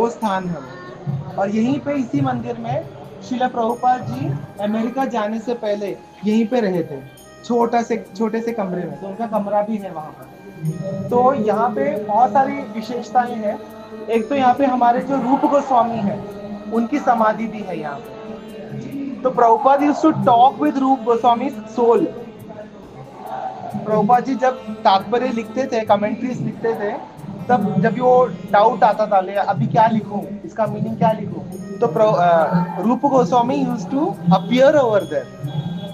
वो स्थान है वो। और यहीं पे इसी मंदिर में श्रील प्रभुपाद जी अमेरिका जाने से पहले यहीं पे रहे थे, छोटे से कमरे में। तो उनका कमरा भी है वहाँ पर। तो यहाँ पे बहुत सारी विशेषताएं हैं। एक तो यहाँ पे हमारे जो रूप गोस्वामी है उनकी समाधि भी है यहाँ पे। तो Prabhupada used to talk with Rupa Goswami soul. Prabhupada ji जब तात्पर्य लिखते थे, कमेंट्रीज लिखते थे, तब जब वो डाउट आता था ले अभी क्या लिखूं, इसका मीनिंग क्या लिखूं, तो Rupa Goswami used to appear over there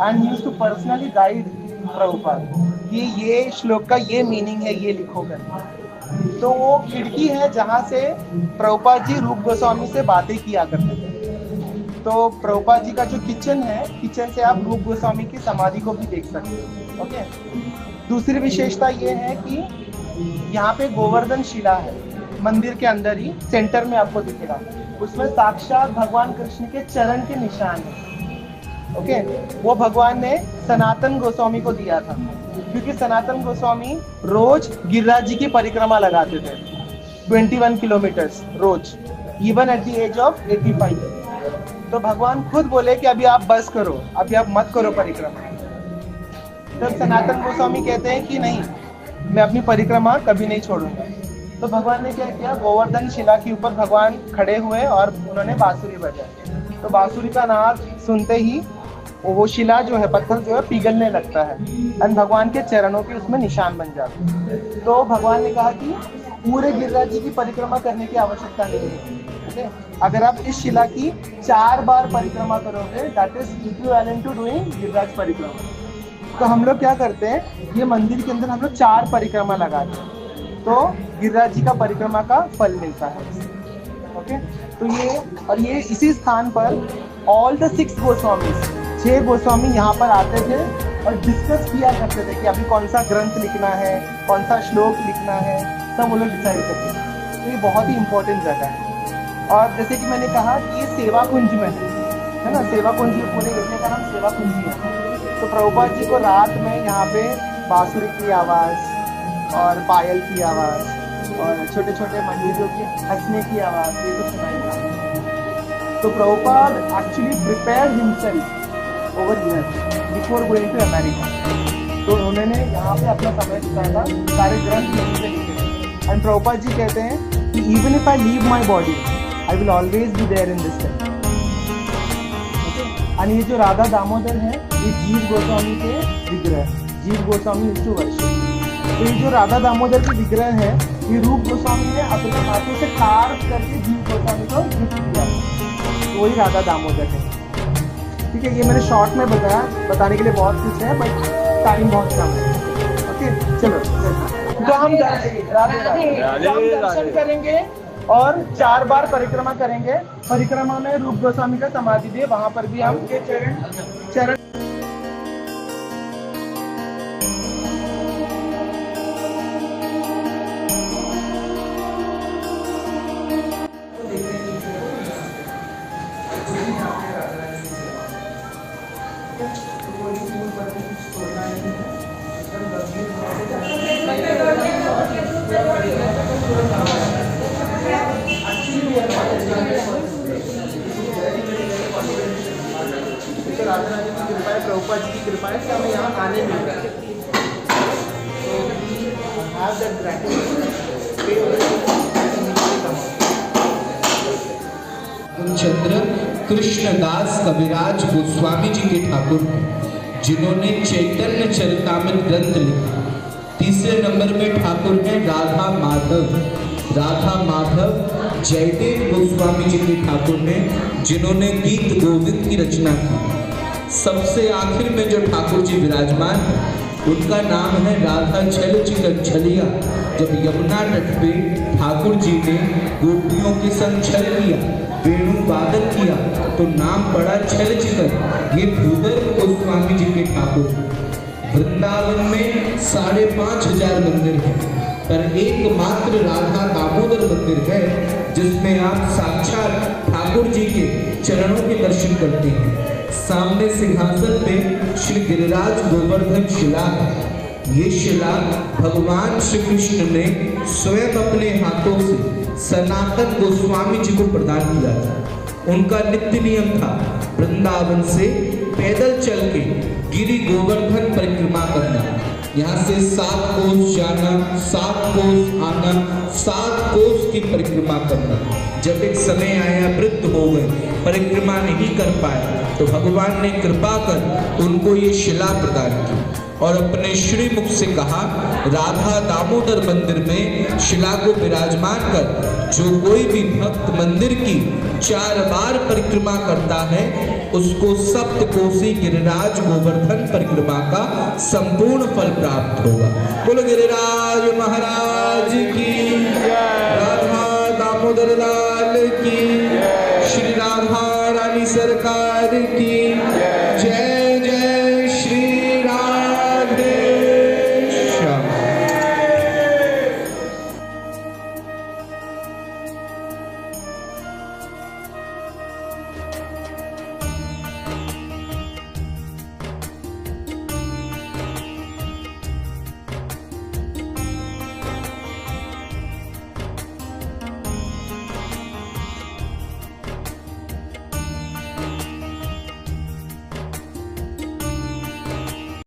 and used to personally guide Prabhupada कि ये श्लोक का ये मीनिंग है, ये लिखो कर। तो वो खिड़की है जहाँ से प्रभुपाद जी रूप गोस्वामी से बातें किया करते थे। तो प्रभुपाद जी का जो किचन है, किचन से आप रूप गोस्वामी की समाधि को भी देख सकते हो। ओके। दूसरी विशेषता ये है कि यहाँ पे गोवर्धन शिला है, मंदिर के अंदर ही सेंटर में आपको दिखेगा। उसमें साक्षात भगवान कृष्ण के चरण के निशान है। ओके। वो भगवान ने सनातन गोस्वामी को दिया था, क्योंकि सनातन गोस्वामी रोज गिरिराज जी की परिक्रमा लगाते थे 21 किलोमीटर्स रोज, even at the age of 85। तो भगवान खुद बोले कि अभी आप बस करो, अभी आप मत करो परिक्रमा। तब सनातन गोस्वामी कहते हैं कि नहीं, मैं अपनी परिक्रमा कभी नहीं छोड़ूंगा। तो भगवान ने क्या किया, गोवर्धन शिला के ऊपर भगवान खड़े हुए और उन्होंने बांसुरी बजाई। तो बांसुरी का नाद सुनते ही वो शिला जो है, पत्थर जो है पिघलने लगता है और भगवान के चरणों के उसमें निशान बन जाते हैं। तो भगवान ने कहा कि पूरे गिरिराज जी की परिक्रमा करने की आवश्यकता नहीं है। अगर आप इस शिला की 4 बार परिक्रमा करोगे, that is equivalent to doing Giriraj परिक्रमा। तो हम लोग क्या करते हैं, ये मंदिर के अंदर हम लोग 4 परिक्रमा लगाते हैं, तो गिरिराज जी का परिक्रमा का फल मिलता है। ओके। तो ये इसी स्थान पर ऑल द 6 गोस्वामी, 6 गोस्वामी यहाँ पर आते थे और डिस्कस किया करते थे कि अभी कौन सा ग्रंथ लिखना है, कौन सा श्लोक लिखना है, सब वो लोग डिसाइड करते थे। तो ये बहुत ही इंपॉर्टेंट जगह है। और जैसे कि मैंने कहा कि ये सेवा कुंज में है ना, सेवा कुंज में, पूरे एरिया का नाम सेवा कुंज है। तो प्रभुपाद जी को रात में यहाँ पे बांसुरी की आवाज़ और पायल की आवाज़ और छोटे छोटे मंदिरों के हंसने की आवाज़, ये सब सुनाई देती। तो Prabhupada actually prepare himself over here before going to America. तो उन्होंने यहाँ पे अपना समय बिताया था, सारे ग्रंथ यहीं से लिखे। एंड प्रभुपाद जी कहते हैं कि even if I leave my body I will always be there in this temple. और ये जो राधा दामोदर है, ये जीव गोस्वामी के विग्रह, जीव गोस्वामी यूज्ड टू वर्शिप। तो ये जो राधा दामोदर के विग्रह है, ये रूप गोस्वामी ने अपने हाथों से कार्व करके जीव गोस्वामी को गिफ्ट किया, तो वही राधा दामोदर है। ठीक है, ये मैंने शॉर्ट में बताया, बताने के लिए बहुत कुछ है बट टाइम बहुत कम है। ओके, चलो तो हम दर्शन करेंगे और 4 बार परिक्रमा करेंगे। परिक्रमा में रूप गोस्वामी का समाधि भी है, वहां पर भी हम चरण प्रभुपाद जी की कृपा है कि हमें यहाँ आने मिल रहा है। चंद्र कृष्णदास कविराज गोस्वामी जी के ठाकुर हैं, जिन्होंने चैतन्य चरितामृत ग्रंथ लिखा। तीसरे नंबर में ठाकुर हैं राधा माधव जयदेव गोस्वामी जी के ठाकुर हैं, जिन्होंने गीत गोविंद की रचना की। सबसे आखिर में जो ठाकुर जी विराजमान है, उनका नाम है राधा छल चिकन छलिया। जब यमुना तट पे ठाकुर जी ने गोपियों के संग छल किया, वेणु वादन किया, तो नाम पड़ा छल चिकन। ये भूधर गोस्वामी जी के ठाकुर। वृंदावन में 5,500 मंदिर हैं, पर एकमात्र राधा दामोदर मंदिर है जिसमें आप साक्षात ठाकुर जी के चरणों के दर्शन करते हैं। सामने सिंहासन पे श्री गिरिराज गोवर्धन शिला है। ये शिला भगवान श्री कृष्ण ने स्वयं अपने हाथों से सनातन गोस्वामी जी को प्रदान किया था। उनका नित्य नियम था वृंदावन से पैदल चल के गिरि गोवर्धन परिक्रमा करना। यहाँ से 7 कोस जाना, 7 कोस आना, 7 कोस की परिक्रमा करना। जब एक समय आया वृद्ध हो गए, परिक्रमा नहीं कर पाए, तो भगवान ने कृपा कर उनको ये शिला प्रदान की और अपने श्रीमुख से कहा, राधा दामोदर मंदिर में शिला को विराजमान कर जो कोई भी भक्त मंदिर की 4 बार परिक्रमा करता है उसको सप्तकोशी गिरिराज गोवर्धन परिक्रमा का संपूर्ण फल प्राप्त होगा। बोलो गिरिराज महाराज की, राधा दामोदर लाल की, श्री राधा रानी सरकार की।